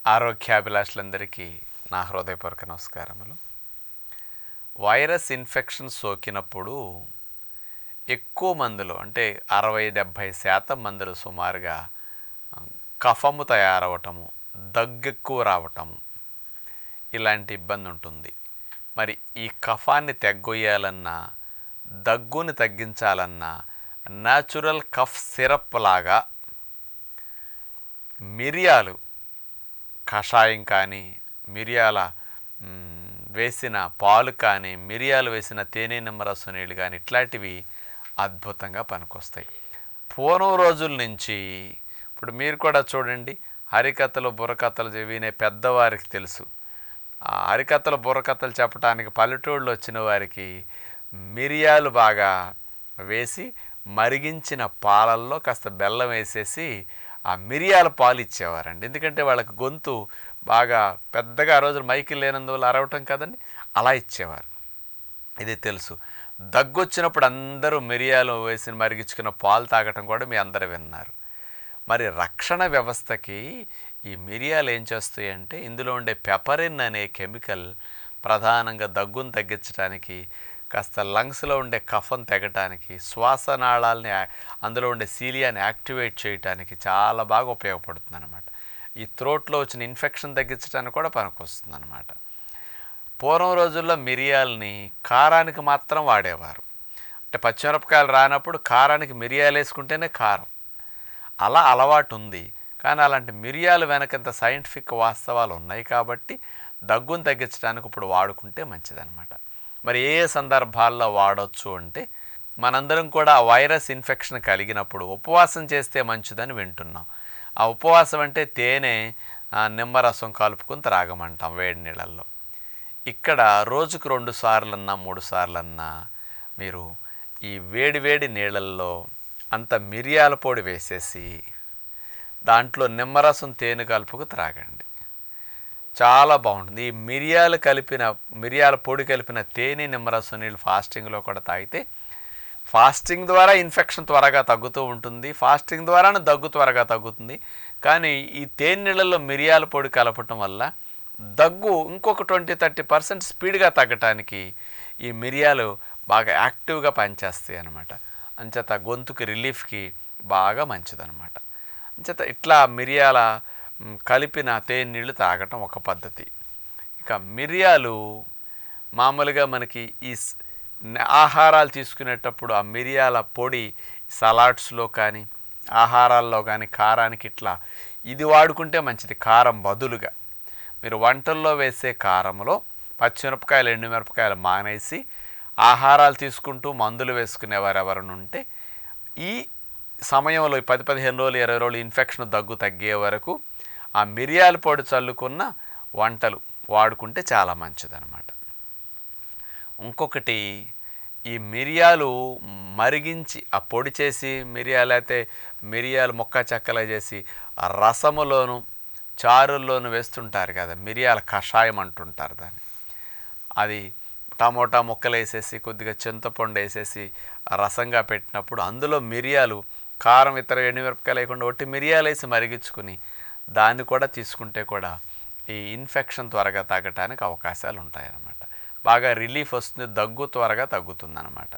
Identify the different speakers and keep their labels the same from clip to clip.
Speaker 1: ఆరోగ్యాభిలాషులందరికీ నా హృదయపూర్వక నమస్కారములు. వైరస్ ఇన్ఫెక్షన్ సోకినప్పుడు ఎక్కువ మందులు అంటే 60-70% మందులు సుమారుగా కఫము తయారవటము, దగ్గెక్కువ రావటము ఇలాంటి ఇబ్బంది ఉంటుంది. మరి ఈ కఫాన్ని తెగ్గొయ్యాలన్నా, దగ్గుని తగ్గించాలన్నా న్యాచురల్ కఫ్ సిరప్ లాగా మిరియాలు కషాయం కానీ, మిరియాల వేసిన పాలు కానీ, మిరియాలు వేసిన తేనె నిమ్మరసం నీళ్ళు కానీ ఇట్లాంటివి అద్భుతంగా పనికొస్తాయి. పూర్వం రోజుల నుంచి ఇప్పుడు మీరు కూడా చూడండి, హరికథలు బుర్రకథలు వినే పెద్దవారికి తెలుసు. ఆ హరికథలు బుర్రకథలు చెప్పడానికి పల్లెటూళ్ళు వచ్చిన వారికి మిరియాలు బాగా వేసి మరిగించిన పాలల్లో కాస్త బెల్లం వేసేసి ఆ మిరియాల పాలు ఇచ్చేవారండి. ఎందుకంటే వాళ్ళకి గొంతు బాగా పెద్దగా ఆ రోజులు మైకి లేనందువల్ల అరవటం కదండి, అలా ఇచ్చేవారు. ఇది తెలుసు. దగ్గొచ్చినప్పుడు అందరూ మిరియాలు వేసి మరిగించుకున్న పాలు తాగటం కూడా మీ అందరూ విన్నారు. మరి రక్షణ వ్యవస్థకి ఈ మిరియాలు ఏం చేస్తాయి అంటే, ఇందులో ఉండే పెపరిన్ అనే కెమికల్ ప్రధానంగా దగ్గును తగ్గించడానికి, కాస్త లంగ్స్లో ఉండే కఫం తెగటానికి, శ్వాసనాళాలని అందులో ఉండే సీలియాని యాక్టివేట్ చేయడానికి చాలా బాగా ఉపయోగపడుతుంది అనమాట. ఈ థ్రోట్లో వచ్చిన ఇన్ఫెక్షన్ తగ్గించడానికి కూడా పనికొస్తుంది అనమాట. పూర్వం రోజుల్లో మిరియాలని కారానికి మాత్రం వాడేవారు. అంటే పచ్చిమిరపకాయలు రానప్పుడు కారానికి మిరియాలు వేసుకుంటేనే కారం, అలా అలవాటు ఉంది. కానీ అలాంటి మిరియాలు వెనకంత సైంటిఫిక్ వాస్తవాలు ఉన్నాయి కాబట్టి దగ్గును తగ్గించడానికి ఇప్పుడు వాడుకుంటే మంచిదన్నమాట. మరి ఏ సందర్భాల్లో వాడవచ్చు అంటే, మనందరం కూడా వైరస్ ఇన్ఫెక్షన్ కలిగినప్పుడు ఉపవాసం చేస్తే మంచిదని వింటున్నాం. ఆ ఉపవాసం అంటే తేనె నిమ్మరసం కలుపుకొని త్రాగమంటాం వేడి నీళ్ళల్లో. ఇక్కడ రోజుకు 2 సార్లన్నా 3 సార్లన్నా మీరు ఈ వేడి నీళ్ళల్లో అంత మిరియాల పొడి వేసేసి దాంట్లో నిమ్మరసం తేనె కలుపుకు త్రాగండి. చాలా బాగుంటుంది. ఈ మిరియాల పొడి కలిపిన తేనె నిమ్మరసం నీళ్ళు ఫాస్టింగ్లో కూడా తాగితే ఫాస్టింగ్ ద్వారా ఇన్ఫెక్షన్ త్వరగా తగ్గుతూ ఉంటుంది, ఫాస్టింగ్ ద్వారానే దగ్గు త్వరగా తగ్గుతుంది. కానీ ఈ తేనె నీళ్ళల్లో మిరియాల పొడి కలపటం వల్ల దగ్గు ఇంకొక 20-30% స్పీడ్గా తగ్గటానికి ఈ మిరియాలు బాగా యాక్టివ్గా పనిచేస్తాయి అన్నమాట. అంచేత గొంతుకి రిలీఫ్కి బాగా మంచిదన్నమాట. అంచేత ఇట్లా మిరియాల కలిపిన తేనె నీళ్ళు తాగటం ఒక పద్ధతి. ఇక మిరియాలు మామూలుగా మనకి ఈ ఆహారాలు తీసుకునేటప్పుడు ఆ మిరియాల పొడి సలాడ్స్లో కానీ ఆహారాల్లో కానీ కారానికి ఇట్లా ఇది వాడుకుంటే మంచిది. కారం బదులుగా మీరు వంటల్లో వేసే కారంలో పచ్చిమిరపకాయలు ఎండుమిరపకాయలు మానేసి ఆహారాలు తీసుకుంటూ మందులు వేసుకునేవారు ఎవరైనా ఉంటే ఈ సమయంలో 10-15 రోజులు 20 రోజులు ఇన్ఫెక్షన్ దగ్గు తగ్గే వరకు ఆ మిరియాల పొడి చల్లుకున్న వంటలు వాడుకుంటే చాలా మంచిదన్నమాట. ఇంకొకటి, ఈ మిరియాలు మరిగించి ఆ పొడి చేసి మిరియాలు మొక్క చెక్కలు చేసి ఆ రసములోను చారుల్లోనూ వేస్తుంటారు కదా, మిరియాల కషాయం అంటుంటారు దాన్ని. అది టమోటా ముక్కలు వేసేసి కొద్దిగా చింతపండు వేసేసి రసంగా పెట్టినప్పుడు అందులో మిరియాలు, కారం ఇతర ఎండుమిరపకాయలు లేకుండా ఒట్టి మిరియాలు వేసి మరిగించుకుని దాన్ని కూడా తీసుకుంటే కూడా ఈ ఇన్ఫెక్షన్ త్వరగా తగ్గటానికి అవకాశాలు ఉంటాయన్నమాట. బాగా రిలీఫ్ వస్తుంది, దగ్గు త్వరగా తగ్గుతుందన్నమాట.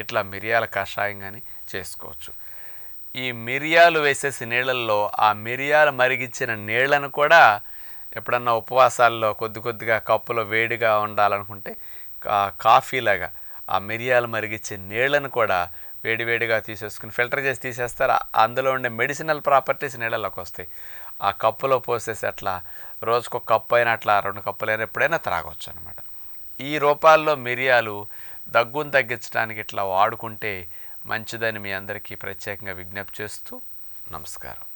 Speaker 1: ఇట్లా మిరియాల కషాయం కానీ చేసుకోవచ్చు. ఈ మిరియాలు వేసేసి నీళ్ళల్లో ఆ మిరియాలు మరిగించిన నీళ్లను కూడా ఎప్పుడన్నా ఉపవాసాల్లో కొద్దిగా కప్పులో వేడిగా ఉండాలనుకుంటే కాఫీలాగా ఆ మిరియాలు మరిగించే నీళ్లను కూడా వేడిగా తీసేసుకుని ఫిల్టర్ చేసి తీసేస్తారు. అందులో ఉండే మెడిసినల్ ప్రాపర్టీస్ నీళ్ళలోకి వస్తాయి. ఆ కప్పులో పోసేసి అట్లా రోజుకు 1 కప్పు అయినా అట్లా 2 కప్పులైనా ఎప్పుడైనా త్రాగొచ్చు అనమాట. ఈ రూపాల్లో మిరియాలు దగ్గును తగ్గించడానికి ఇట్లా వాడుకుంటే మంచిదని మీ అందరికీ ప్రత్యేకంగా విజ్ఞప్తి చేస్తూ నమస్కారం.